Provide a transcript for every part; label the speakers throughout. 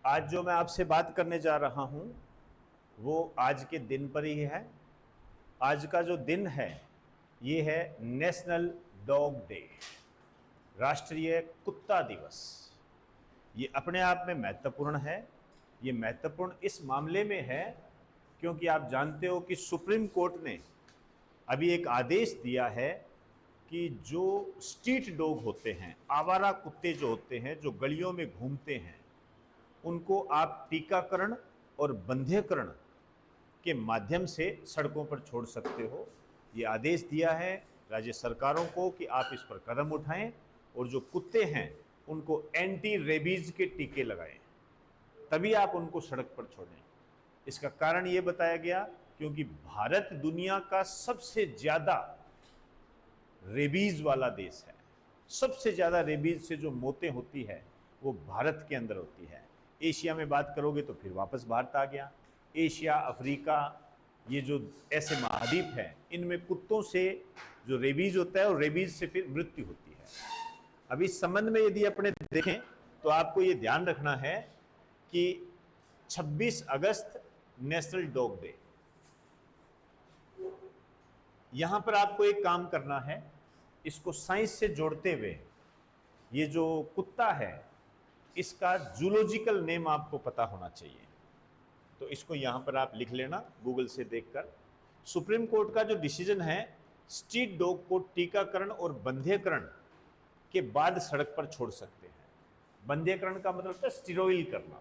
Speaker 1: आज जो मैं आपसे बात करने जा रहा हूं वो आज के दिन पर ही है। आज का जो दिन है ये है नेशनल डॉग डे, राष्ट्रीय कुत्ता दिवस। ये अपने आप में महत्वपूर्ण है। ये महत्वपूर्ण इस मामले में है क्योंकि आप जानते हो कि सुप्रीम कोर्ट ने अभी एक आदेश दिया है कि जो स्ट्रीट डॉग होते हैं, आवारा कुत्ते जो होते हैं, जो गलियों में घूमते हैं, उनको आप टीकाकरण और बंध्यकरण के माध्यम से सड़कों पर छोड़ सकते हो। ये आदेश दिया है राज्य सरकारों को कि आप इस पर कदम उठाएं और जो कुत्ते हैं उनको एंटी रेबीज के टीके लगाएं, तभी आप उनको सड़क पर छोड़ें। इसका कारण ये बताया गया क्योंकि भारत दुनिया का सबसे ज्यादा रेबीज वाला देश है। सबसे ज्यादा रेबीज से जो मौतें होती है वो भारत के अंदर होती है। एशिया में बात करोगे तो फिर वापस भारत आ गया। एशिया, अफ्रीका, ये जो ऐसे महाद्वीप हैं, इनमें कुत्तों से जो रेबीज होता है और रेबीज से फिर मृत्यु होती है। अब इस संबंध में यदि अपने देखें तो आपको ये ध्यान रखना है कि 26 अगस्त नेशनल डॉग डे। यहां पर आपको एक काम करना है, इसको साइंस से जोड़ते हुए, ये जो कुत्ता है इसका जूलॉजिकल नेम आपको पता होना चाहिए। तो इसको यहां पर आप लिख लेना गूगल से देखकर। सुप्रीम कोर्ट का जो डिसीजन है, स्ट्रीट डॉग को टीकाकरण और बंध्यकरण के बाद सड़क पर छोड़ सकते हैं। बंध्यकरण का मतलब है स्टीरोइल करना,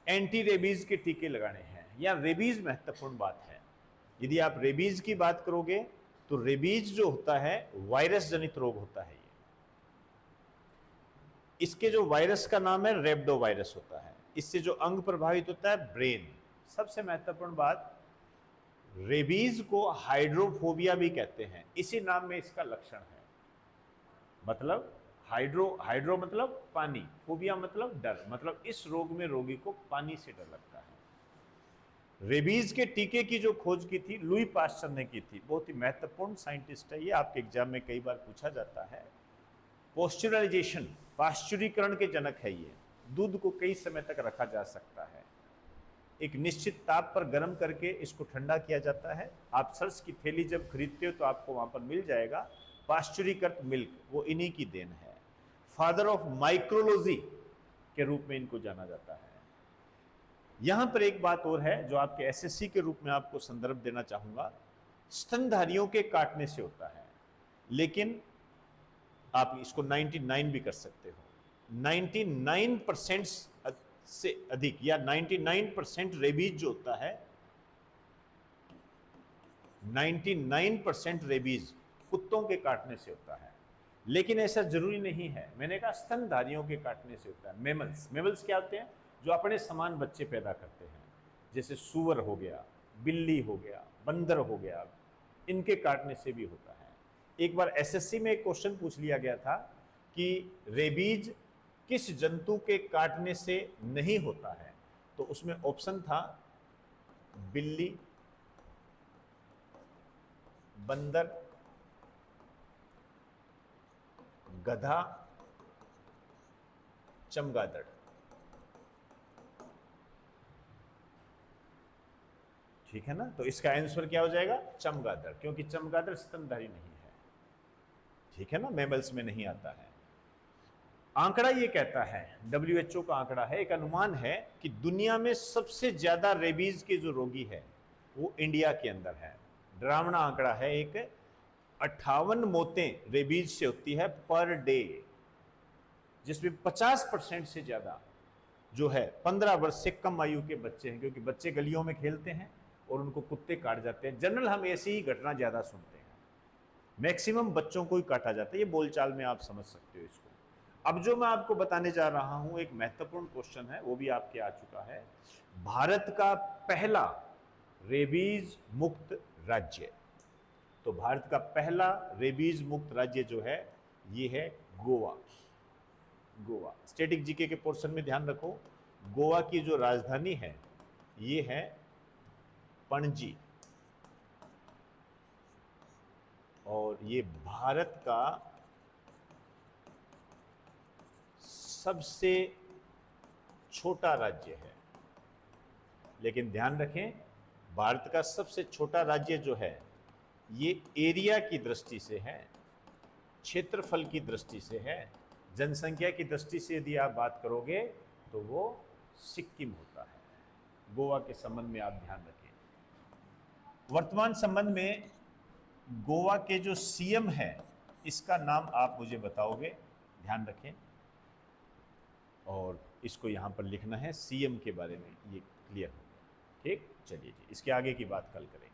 Speaker 1: एंटी रेबीज के टीके लगाने हैं, या रेबीज महत्वपूर्ण बात है। यदि आप रेबीज की बात करोगे तो रेबीज जो होता है वायरस जनित रोग होता है। ये इसके जो वायरस का नाम है रेब्डो वायरस होता है। इससे जो अंग प्रभावित होता है ब्रेन। सबसे महत्वपूर्ण बात, रेबीज को हाइड्रोफोबिया भी कहते हैं, इसी नाम में इसका लक्षण है। मतलब हाइड्रो मतलब पानी, फोबिया मतलब डर, मतलब इस रोग में रोगी को पानी से डर लगता है। रेबीज के टीके की जो खोज की थी लुई पास्चर ने की थी। बहुत ही महत्वपूर्ण साइंटिस्ट है ये, आपके एग्जाम में कई बार पूछा जाता है। पोस्चुराइजेशन, पाश्चुरीकरण के जनक है ये। दूध को कई समय तक रखा जा सकता है, एक निश्चित ताप पर गर्म करके इसको ठंडा किया जाता है। आप सर्स की थैली जब खरीदते हो तो आपको वहां पर मिल जाएगा पाश्चुरीकृत मिल्क, वो इन्हीं की देन है। फादर ऑफ माइक्रोलॉजी के रूप में इनको जाना जाता है। यहां पर एक बात और है जो आपके एसएससी के रूप में आपको संदर्भ देना चाहूंगा। स्तनधारियों के काटने से होता है, लेकिन आप इसको 99 भी कर सकते हो। 99% से अधिक या 99% रेबीज जो होता है, 99% रेबीज कुत्तों के काटने से होता है। लेकिन ऐसा जरूरी नहीं है। मैंने कहा स्तनधारियों के काटने से होता है। मेमल्स, मेमल्स क्या होते हैं? जो अपने समान बच्चे पैदा करते हैं, जैसे सुअर हो गया, बिल्ली हो गया, बंदर हो गया, इनके काटने से भी होता है। एक बार एसएससी में एक क्वेश्चन पूछ लिया गया था कि रेबीज किस जंतु के काटने से नहीं होता है, तो उसमें ऑप्शन था बिल्ली, बंदर, गधा, चमगादड़। ठीक है ना? तो इसका आंसर क्या हो जाएगा? चमगादड़, क्योंकि चमगादड़ स्तनधारी नहीं है। ठीक है ना, मैमल्स में नहीं आता है। आंकड़ा ये कहता है, डब्ल्यूएचओ का आंकड़ा है, एक अनुमान है कि दुनिया में सबसे ज्यादा रेबीज के जो रोगी है वो इंडिया के अंदर है। डरावना आंकड़ा है एक, 58 मौतें रेबीज से होती है पर डे, जिसमें 50% से ज्यादा जो है 15 वर्ष से कम आयु के बच्चे हैं, क्योंकि बच्चे गलियों में खेलते हैं और उनको कुत्ते काट जाते हैं। जनरल हम ऐसी ही घटना ज्यादा सुनते हैं, मैक्सिमम बच्चों को ही काटा जाता है। ये बोलचाल में आप समझ सकते हो इसको। अब जो मैं आपको बताने जा रहा हूं एक महत्वपूर्ण क्वेश्चन है, वो भी आपके आ चुका है। भारत का पहला रेबीज मुक्त राज्य, तो भारत का पहला रेबीज मुक्त राज्य जो है ये है गोवा। गोवा स्टैटिक जीके के पोर्शन में ध्यान रखो, गोवा की जो राजधानी है ये है पणजी, और ये भारत का सबसे छोटा राज्य है। लेकिन ध्यान रखें, भारत का सबसे छोटा राज्य जो है ये एरिया की दृष्टि से है, क्षेत्रफल की दृष्टि से है। जनसंख्या की दृष्टि से यदि आप बात करोगे तो वो सिक्किम होता है। गोवा के संबंध में आप ध्यान रखें। वर्तमान संबंध में गोवा के जो सीएम है इसका नाम आप मुझे बताओगे, ध्यान रखें, और इसको यहां पर लिखना है, सीएम के बारे में ये क्लियर हो गया। ठीक, चलिए जी, इसके आगे की बात कल करेंगे।